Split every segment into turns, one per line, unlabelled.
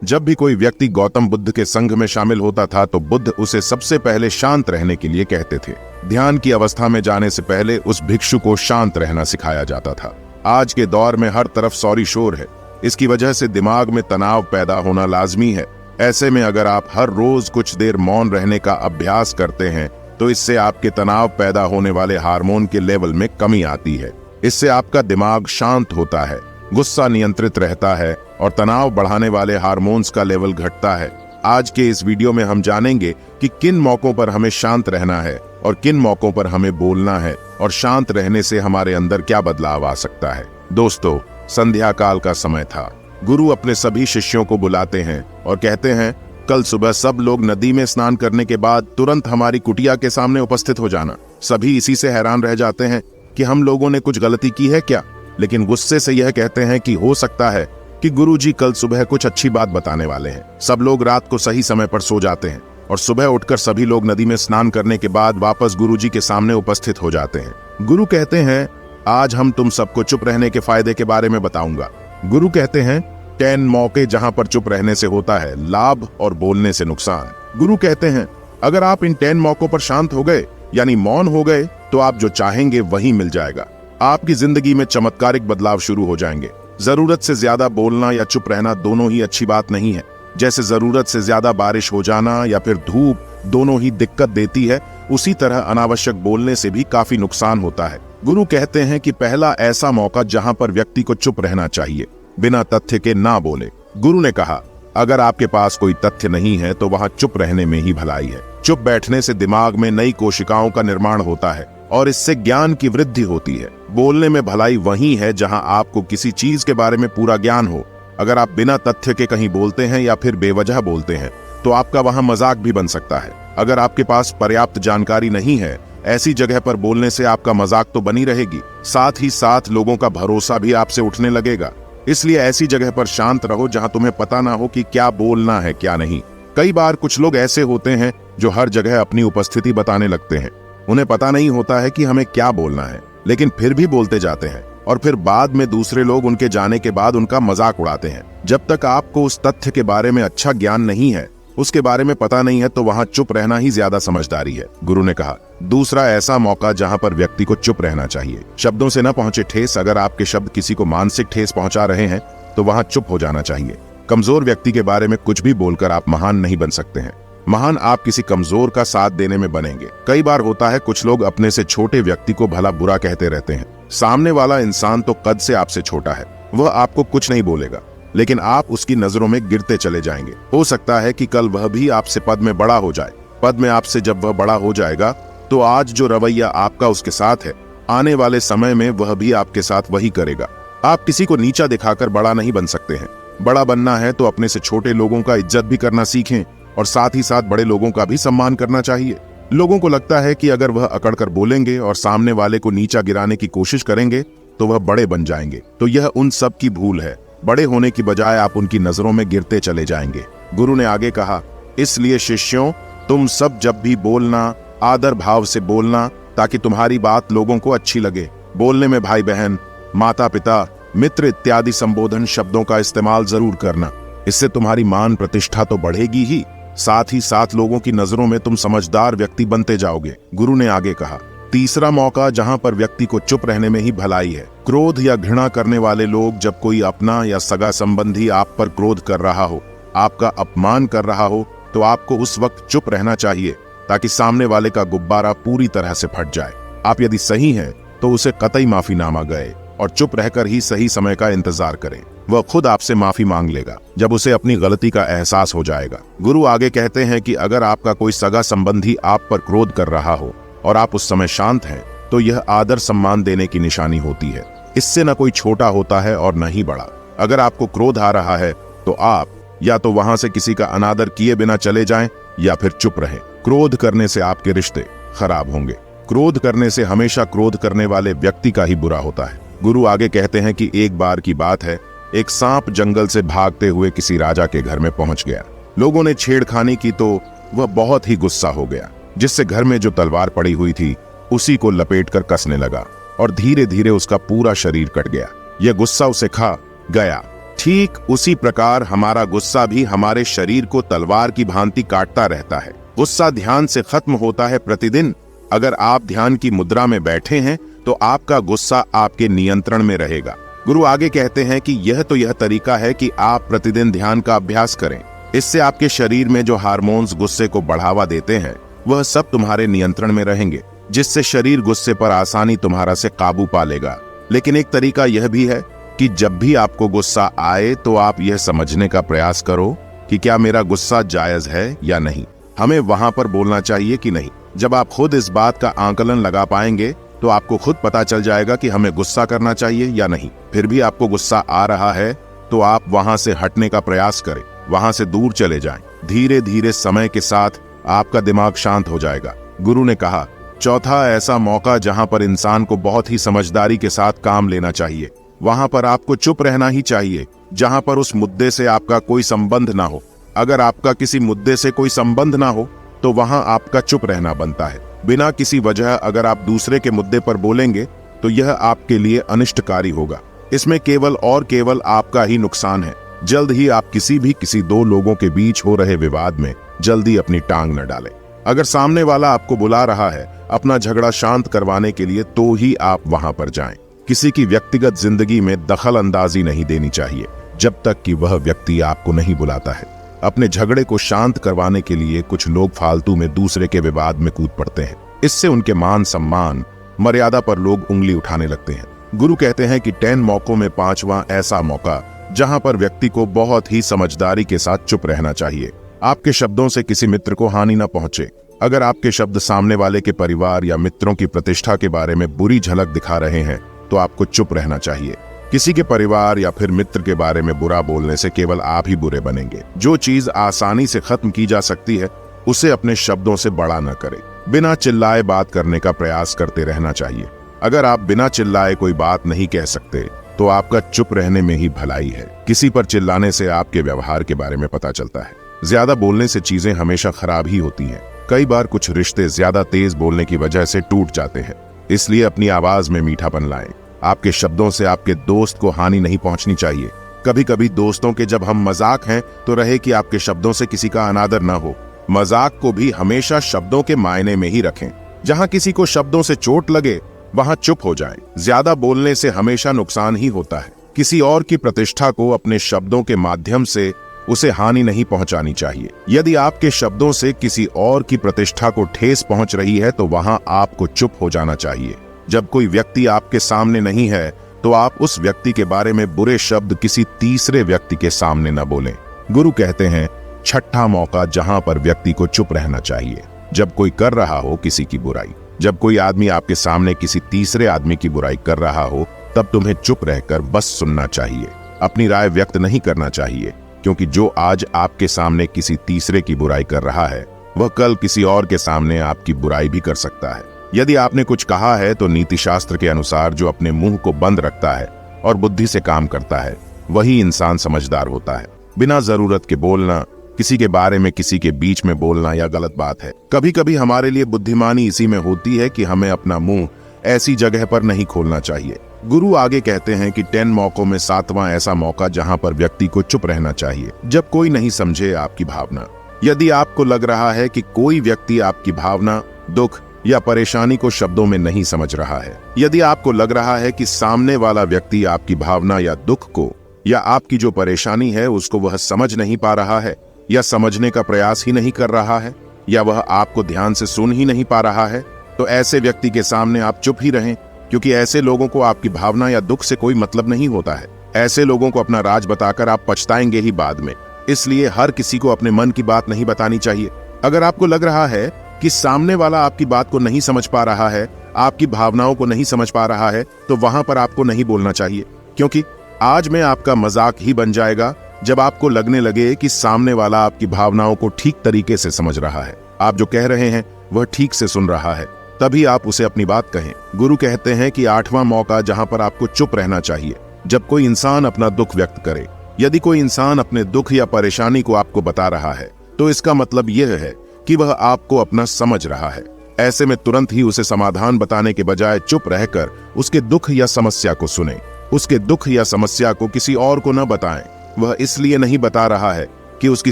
जब भी कोई व्यक्ति गौतम बुद्ध के संघ में शामिल होता था तो बुद्ध उसे सबसे पहले शांत रहने के लिए कहते थे। ध्यान की अवस्था में जाने से पहले उस भिक्षु को शांत रहना सिखाया जाता था। आज के दौर में हर तरफ सौरी शोर है। इसकी वजह से दिमाग में तनाव पैदा होना लाजमी है। ऐसे में अगर आप हर रोज कुछ देर मौन रहने का अभ्यास करते हैं तो इससे आपके तनाव पैदा होने वाले हार्मोन के लेवल में कमी आती है। इससे आपका दिमाग शांत होता है, गुस्सा नियंत्रित रहता है और तनाव बढ़ाने वाले हार्मोन्स का लेवल घटता है। आज के इस वीडियो में हम जानेंगे कि किन मौकों पर हमें शांत रहना है और किन मौकों पर हमें बोलना है और शांत रहने से हमारे अंदर क्या बदलाव आ सकता है। दोस्तों, संध्या काल का समय था। गुरु अपने सभी शिष्यों को बुलाते हैं और कहते हैं, कल सुबह सब लोग नदी में स्नान करने के बाद तुरंत हमारी कुटिया के सामने उपस्थित हो जाना। सभी इसी से हैरान रह जाते हैं कि हम लोगों ने कुछ गलती की है क्या, लेकिन गुस्से से यह कहते हैं कि हो सकता है कि गुरुजी कल सुबह कुछ अच्छी बात बताने वाले हैं। सब लोग रात को सही समय पर सो जाते हैं और सुबह उठकर सभी लोग नदी में स्नान करने के बाद वापस गुरुजी के सामने उपस्थित हो जाते हैं। गुरु कहते हैं, आज हम तुम सबको चुप रहने के फायदे के बारे में बताऊंगा। गुरु कहते हैं, 10 मौके जहां पर चुप रहने से होता है लाभ और बोलने से नुकसान। गुरु कहते हैं, अगर आप इन 10 मौकों पर शांत हो गए यानी मौन हो गए तो आप जो चाहेंगे वही मिल जाएगा। आपकी जिंदगी में चमत्कारिक बदलाव शुरू हो जाएंगे। जरूरत से ज्यादा बोलना या चुप रहना दोनों ही अच्छी बात नहीं है। जैसे जरूरत से ज्यादा बारिश हो जाना या फिर धूप दोनों ही दिक्कत देती है, उसी तरह अनावश्यक बोलने से भी काफी नुकसान होता है। गुरु कहते हैं कि पहला ऐसा मौका जहां पर व्यक्ति को चुप रहना चाहिए, बिना तथ्य के ना बोले। गुरु ने कहा, अगर आपके पास कोई तथ्य नहीं है तो वहां चुप रहने में ही भलाई है। चुप बैठने से दिमाग में नई कोशिकाओं का निर्माण होता है और इससे ज्ञान की वृद्धि होती है। बोलने में भलाई वही है जहां आपको किसी चीज के बारे में पूरा ज्ञान हो। अगर आप बिना तथ्य के कहीं बोलते हैं या फिर बेवजह बोलते हैं तो आपका वहां मजाक भी बन सकता है। अगर आपके पास पर्याप्त जानकारी नहीं है, ऐसी जगह पर बोलने से आपका मजाक तो बनी रहेगी, साथ ही साथ लोगों का भरोसा भी आपसे उठने लगेगा। इसलिए ऐसी जगह पर शांत रहो जहां तुम्हें पता ना हो कि क्या बोलना है क्या नहीं। कई बार कुछ लोग ऐसे होते हैं जो हर जगह अपनी उपस्थिति बताने लगते हैं। उन्हें पता नहीं होता है कि हमें क्या बोलना है, लेकिन फिर भी बोलते जाते हैं और फिर बाद में दूसरे लोग उनके जाने के बाद उनका मजाक उड़ाते हैं। जब तक आपको उस तथ्य के बारे में अच्छा ज्ञान नहीं है, उसके बारे में पता नहीं है, तो वहां चुप रहना ही ज्यादा समझदारी है। गुरु ने कहा, दूसरा ऐसा मौका जहां पर व्यक्ति को चुप रहना चाहिए। शब्दों से न पहुंचे ठेस। अगर आपके शब्द किसी को मानसिक ठेस पहुंचा रहे हैं तो वहां चुप हो जाना चाहिए। कमजोर व्यक्ति के बारे में कुछ भी बोलकर आप महान नहीं बन सकते हैं। महान आप किसी कमजोर का साथ देने में बनेंगे। कई बार होता है कुछ लोग अपने से छोटे व्यक्ति को भला बुरा कहते रहते हैं। सामने वाला इंसान तो कद से आपसे छोटा है, वह आपको कुछ नहीं बोलेगा, लेकिन आप उसकी नजरों में गिरते चले जाएंगे। हो सकता है कि कल वह भी आपसे पद में बड़ा हो जाए। पद में आपसे जब वह बड़ा हो जाएगा तो आज जो रवैया आपका उसके साथ है, आने वाले समय में वह भी आपके साथ वही करेगा। आप किसी को नीचा दिखाकर बड़ा नहीं बन सकते हैं। बड़ा बनना है तो अपने से छोटे लोगों का इज्जत भी करना सीखें और साथ ही साथ बड़े लोगों का भी सम्मान करना चाहिए। लोगों को लगता है कि अगर वह अकड़कर बोलेंगे और सामने वाले को नीचा गिराने की कोशिश करेंगे तो वह बड़े बन जाएंगे, तो यह उन सब की भूल है। बड़े होने की बजाय आप उनकी नजरों में गिरते चले जाएंगे। गुरु ने आगे कहा, इसलिए शिष्यों, तुम सब जब भी बोलना आदर भाव से बोलना, ताकि तुम्हारी बात लोगों को अच्छी लगे। बोलने में भाई बहन, माता पिता, मित्र इत्यादि संबोधन शब्दों का इस्तेमाल जरूर करना। इससे तुम्हारी मान प्रतिष्ठा तो बढ़ेगी ही, साथ ही साथ लोगों की नजरों में तुम समझदार व्यक्ति बनते जाओगे। गुरु ने आगे कहा, तीसरा मौका जहां पर व्यक्ति को चुप रहने में ही भलाई है। क्रोध या घृणा करने वाले लोग, जब कोई अपना या सगा संबंधी आप पर क्रोध कर रहा हो, आपका अपमान कर रहा हो, तो आपको उस वक्त चुप रहना चाहिए ताकि सामने वाले का गुब्बारा पूरी तरह से फट जाए। आप यदि सही हैं तो उसे कतई माफीनामा गए और चुप रहकर ही सही समय का इंतजार करें। वह खुद आपसे माफी मांग लेगा जब उसे अपनी गलती का एहसास हो जाएगा। गुरु आगे कहते हैं कि अगर आपका कोई सगा संबंधी आप पर क्रोध कर रहा हो और आप उस समय शांत हैं, तो यह आदर सम्मान देने की निशानी होती है। इससे न कोई छोटा होता है और न ही बड़ा। अगर आपको क्रोध आ रहा है तो आप या तो वहां से किसी का अनादर किए बिना चले जाएं या फिर चुप रहें। क्रोध करने से आपके रिश्ते खराब होंगे। क्रोध करने से हमेशा क्रोध करने वाले व्यक्ति का ही बुरा होता है। गुरु आगे कहते हैं कि एक बार की बात है, एक सांप जंगल से भागते हुए किसी राजा के घर में पहुंच गया। लोगों ने छेड़खानी की तो वह बहुत ही गुस्सा हो गया, जिससे घर में जो तलवार पड़ी हुई थी उसी को लपेटकर कसने लगा और धीरे धीरे उसका पूरा शरीर कट गया। यह गुस्सा उसे खा गया ठीक उसी प्रकार हमारा गुस्सा भी हमारे शरीर को तलवार की भांति काटता रहता है। गुस्सा ध्यान से खत्म होता है प्रतिदिन। अगर आप ध्यान की मुद्रा में बैठे हैं तो आपका गुस्सा आपके नियंत्रण में रहेगा। गुरु आगे कहते हैं कि यह तरीका है कि आप प्रतिदिन ध्यान का अभ्यास करें। इससे आपके शरीर में जो हार्मोन्स गुस्से को बढ़ावा देते हैं वह सब तुम्हारे नियंत्रण में रहेंगे, जिससे शरीर गुस्से पर आसानी तुम्हारा से काबू पा लेगा। लेकिन एक तरीका यह भी है कि जब भी आपको गुस्सा आए तो आप यह समझने का प्रयास करो कि क्या मेरा गुस्सा जायज है या नहीं। हमें वहां पर बोलना चाहिए कि नहीं। जब आप खुद इस बात का आकलन लगा पाएंगे तो आपको खुद पता चल जाएगा कि हमें गुस्सा करना चाहिए या नहीं। फिर भी आपको गुस्सा आ रहा है तो आप वहां से हटने का प्रयास करें, वहां से दूर चले जाएं। धीरे धीरे समय के साथ आपका दिमाग शांत हो जाएगा। गुरु ने कहा, चौथा ऐसा मौका जहां पर इंसान को बहुत ही समझदारी के साथ काम लेना चाहिए। वहां पर आपको चुप रहना ही चाहिए जहां पर उस मुद्दे से आपका कोई संबंध ना हो। अगर आपका किसी मुद्दे से कोई संबंध ना हो तो वहां आपका चुप रहना बनता है। बिना किसी वजह अगर आप दूसरे के मुद्दे पर बोलेंगे तो यह आपके लिए अनिष्टकारी होगा। इसमें केवल और केवल आपका ही नुकसान है। जल्द ही आप किसी दो लोगों के बीच हो रहे विवाद में जल्दी अपनी टांग न डालें। अगर सामने वाला आपको बुला रहा है अपना झगड़ा शांत करवाने के लिए तो ही आप वहां पर जाएं। किसी की व्यक्तिगत जिंदगी में दखल अंदाजी नहीं देनी चाहिए जब तक कि वह व्यक्ति आपको नहीं बुलाता है। अपने झगड़े को शांत करवाने के लिए कुछ लोग फालतू में दूसरे के विवाद में कूद पड़ते हैं। इससे उनके मान सम्मान मर्यादा पर लोग उंगली उठाने लगते हैं। गुरु कहते हैं कि 10 मौकों में 5वां ऐसा मौका जहां पर व्यक्ति को बहुत ही समझदारी के साथ चुप रहना चाहिए। आपके शब्दों से किसी मित्र को हानि न पहुंचे। अगर आपके शब्द सामने वाले के परिवार या मित्रों की प्रतिष्ठा के बारे में बुरी झलक दिखा रहे हैं तो आपको चुप रहना चाहिए। किसी के परिवार या फिर मित्र के बारे में बुरा बोलने से केवल आप ही बुरे बनेंगे। जो चीज आसानी से खत्म की जा सकती है उसे अपने शब्दों से बड़ा न करें। बिना चिल्लाए बात करने का प्रयास करते रहना चाहिए। अगर आप बिना चिल्लाए कोई बात नहीं कह सकते तो आपका चुप रहने में ही भलाई है। किसी पर चिल्लाने से आपके व्यवहार के बारे में पता चलता है। ज्यादा बोलने से चीजें हमेशा खराब ही होती हैं। कई बार कुछ रिश्ते ज्यादा तेज बोलने की वजह से टूट जाते हैं। इसलिए अपनी आवाज में मीठापन लाएं। आपके शब्दों से आपके दोस्त को हानि नहीं पहुंचनी चाहिए। कभी कभी दोस्तों के जब हम मजाक हैं तो रहे कि आपके शब्दों से किसी का अनादर न हो। मजाक को भी हमेशा शब्दों के मायने में ही रखें। जहां किसी को शब्दों से चोट लगे वहां चुप हो जाएं। ज्यादा बोलने से हमेशा नुकसान ही होता है। किसी और की प्रतिष्ठा को अपने शब्दों के माध्यम से उसे हानि नहीं पहुंचानी चाहिए। यदि आपके शब्दों से किसी और की प्रतिष्ठा को ठेस पहुंच रही है तो वहां आपको चुप हो जाना चाहिए। जब कोई व्यक्ति आपके सामने नहीं है तो आप उस व्यक्ति के बारे में बुरे शब्द किसी तीसरे व्यक्ति के सामने न बोलें। गुरु कहते हैं, छठा मौका जहां पर व्यक्ति को चुप रहना चाहिए जब कोई कर रहा हो किसी की बुराई। जब कोई आदमी आपके सामने किसी तीसरे आदमी की बुराई कर रहा हो तब तुम्हें चुप रहकर बस सुनना चाहिए। अपनी राय व्यक्त नहीं करना चाहिए, क्योंकि जो आज आपके सामने किसी तीसरे की बुराई कर रहा है वह कल किसी और के सामने आपकी बुराई भी कर सकता है। यदि आपने कुछ कहा है तो नीति शास्त्र के अनुसार जो अपने मुंह को बंद रखता है और बुद्धि से काम करता है वही इंसान समझदार होता है। बिना जरूरत के बोलना, किसी के बारे में किसी के बीच में बोलना यह गलत बात है। कभी कभी हमारे लिए बुद्धिमानी इसी में होती है कि हमें अपना मुंह ऐसी जगह पर नहीं खोलना चाहिए। गुरु आगे कहते हैं कि 10 मौकों में 7वां ऐसा मौका जहां पर व्यक्ति को चुप रहना चाहिए जब कोई नहीं समझे आपकी भावना। यदि आपको लग रहा है कि कोई व्यक्ति आपकी भावना, दुख या परेशानी को शब्दों में नहीं समझ रहा है, यदि आपको लग रहा है कि सामने वाला व्यक्ति आपकी भावना या दुख को या आपकी जो परेशानी है उसको वह समझ नहीं पा रहा है या समझने का प्रयास ही नहीं कर रहा है या वह आपको ध्यान से सुन ही नहीं पा रहा है, तो ऐसे व्यक्ति के सामने आप चुप ही रहें, क्योंकि ऐसे लोगों को आपकी भावना या दुख से कोई मतलब नहीं होता है। ऐसे लोगों को अपना राज बताकर आप पछताएंगे ही बाद में। इसलिए हर किसी को अपने मन की बात नहीं बतानी चाहिए। अगर आपको लग रहा है कि सामने वाला आपकी बात को नहीं समझ पा रहा है, आपकी भावनाओं को नहीं समझ पा रहा है, तो वहां पर आपको नहीं बोलना चाहिए, क्योंकि आज में आपका मजाक ही बन जाएगा जब आपको लगने लगे कि सामने वाला आपकी भावनाओं को ठीक तरीके से समझ रहा है, आप जो कह रहे हैं वह ठीक से सुन रहा है, तभी आप उसे अपनी बात कहें। गुरु कहते हैं कि 8वां मौका जहां पर आपको चुप रहना चाहिए जब कोई इंसान अपना दुख व्यक्त करे। यदि कोई इंसान अपने दुख या परेशानी को आपको बता रहा है तो इसका मतलब यह है कि वह आपको अपना समझ रहा है। ऐसे में तुरंत ही उसे समाधान बताने के बजाय चुप रहकर उसके दुख या समस्या को सुने। उसके दुख या समस्या को किसी और को न बताएं। वह इसलिए नहीं बता रहा है कि उसकी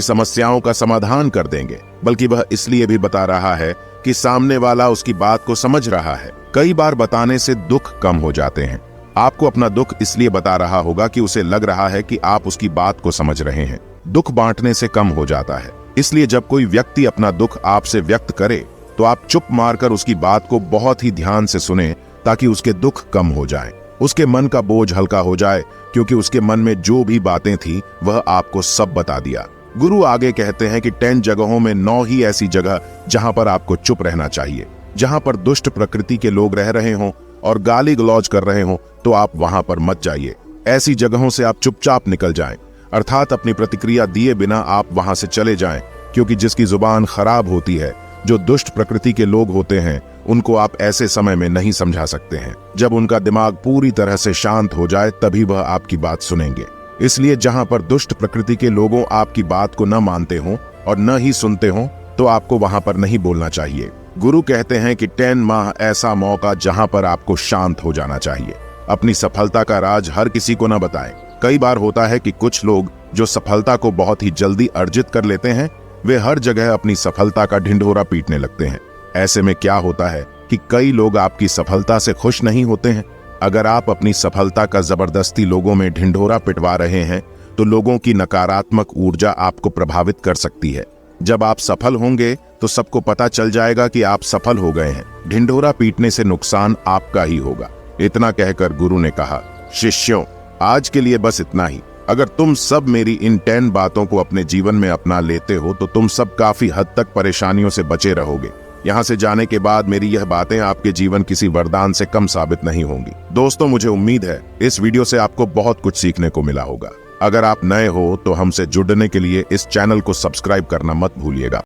समस्याओं का समाधान कर देंगे, बल्कि वह इसलिए भी बता रहा है कि सामने वाला उसकी बात को समझ रहा है। कई बार बताने से दुख कम हो जाते हैं। आपको अपना दुख इसलिए बता रहा होगा कि उसे लग रहा है कि आप उसकी बात को समझ रहे हैं। दुख बांटने से कम हो जाता है। इसलिए जब कोई व्यक्ति अपना दुख आपसे व्यक्त करे तो आप चुप मारकर उसकी बात को बहुत ही ध्यान से सुने, ताकि उसके दुख कम हो जाए, उसके मन का बोझ हल्का हो जाए, क्योंकि उसके मन में जो भी बातें थी वह आपको सब बता दिया। गुरु आगे कहते हैं कि 10 जगहों में 9 ही ऐसी जगह जहां पर आपको चुप रहना चाहिए। जहां पर दुष्ट प्रकृति के लोग रह रहे हों और गाली गलौज कर रहे हों तो आप वहां पर मत जाइए। ऐसी जगहों से आप चुपचाप निकल जाएं, अर्थात अपनी प्रतिक्रिया दिए बिना आप वहां से चले जाएं, क्योंकि जिसकी जुबान खराब होती है, जो दुष्ट प्रकृति के लोग होते हैं, उनको आप ऐसे समय में नहीं समझा सकते हैं। जब उनका दिमाग पूरी तरह से शांत हो जाए तभी वह आपकी बात सुनेंगे। इसलिए जहां पर दुष्ट प्रकृति के लोगों आपकी बात को न मानते हों और न ही सुनते हों तो आपको वहां पर नहीं बोलना चाहिए। गुरु कहते हैं कि 10 माह ऐसा मौका जहां पर आपको शांत हो जाना चाहिए। अपनी सफलता का राज हर किसी को न बताएं। कई बार होता है कि कुछ लोग जो सफलता को बहुत ही जल्दी अर्जित कर लेते हैं, वे हर जगह अपनी सफलता का ढिंढोरा पीटने लगते हैं। ऐसे में क्या होता है कि कई लोग आपकी सफलता से खुश नहीं होते हैं। अगर आप अपनी सफलता का जबरदस्ती लोगों में ढिंढोरा पिटवा रहे हैं तो लोगों की नकारात्मक ऊर्जा आपको प्रभावित कर सकती है। जब आप सफल होंगे तो सबको पता चल जाएगा कि आप सफल हो गए हैं। ढिंढोरा पीटने से नुकसान आपका ही होगा। इतना कहकर गुरु ने कहा, शिष्यों, आज के लिए बस इतना ही। अगर तुम सब मेरी इन 10 बातों को अपने जीवन में अपना लेते हो तो तुम सब काफी हद तक परेशानियों से बचे रहोगे। यहाँ से जाने के बाद मेरी यह बातें आपके जीवन किसी वरदान से कम साबित नहीं होंगी। दोस्तों, मुझे उम्मीद है इस वीडियो से आपको बहुत कुछ सीखने को मिला होगा। अगर आप नए हो तो हमसे जुड़ने के लिए इस चैनल को सब्सक्राइब करना मत भूलिएगा।